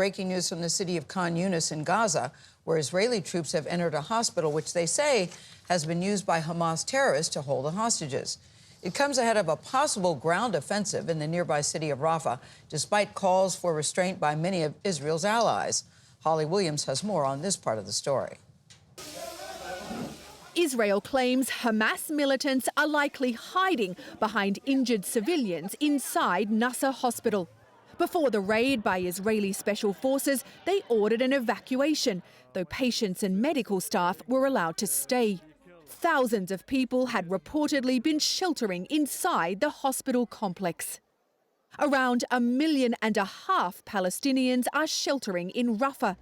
breaking news from the city of Khan Younis in Gaza, where Israeli troops have entered a hospital which they say has been used by Hamas terrorists to hold the hostages. It comes ahead of a possible ground offensive in the nearby city of Rafah, despite calls for restraint by many of Israel's allies. Holly Williams has more on this part of the story. Israel claims Hamas militants are likely hiding behind injured civilians inside Nasser Hospital. Before the raid by Israeli special forces, they ordered an evacuation, though patients and medical staff were allowed to stay. Thousands of people had reportedly been sheltering inside the hospital complex. Around 1.5 million Palestinians are sheltering in Rafah.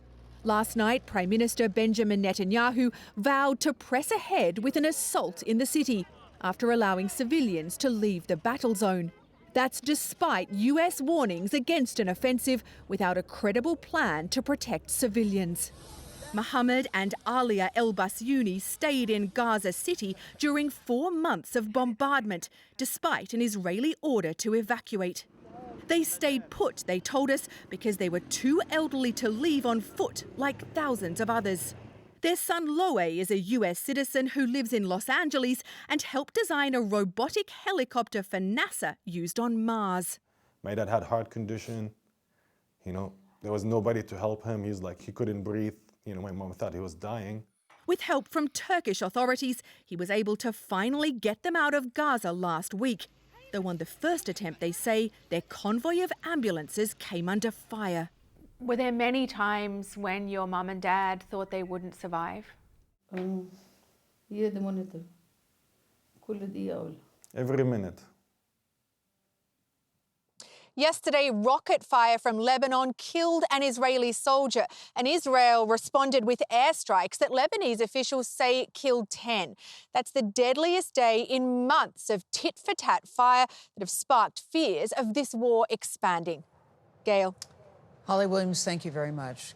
Last night, Prime Minister Benjamin Netanyahu vowed to press ahead with an assault in the city after allowing civilians to leave the battle zone. That's despite US warnings against an offensive without a credible plan to protect civilians. Mohammed and Alia El-Basyuni stayed in Gaza City during 4 months of bombardment, despite an Israeli order to evacuate. They stayed put, they told us, because they were too elderly to leave on foot like thousands of others. Their son Loe is a US citizen who lives in Los Angeles and helped design a robotic helicopter for NASA used on Mars. My dad had heart condition. There was nobody to help him. He couldn't breathe. My mom thought he was dying. With help from Turkish authorities, he was able to finally get them out of Gaza last week. Though on the first attempt, they say, their convoy of ambulances came under fire. Were there many times when your mum and dad thought they wouldn't survive? Every minute. Yesterday, rocket fire from Lebanon killed an Israeli soldier, and Israel responded with airstrikes that Lebanese officials say killed 10. That's the deadliest day in months of tit-for-tat fire that have sparked fears of this war expanding. Gayle. Holly Williams, thank you very much.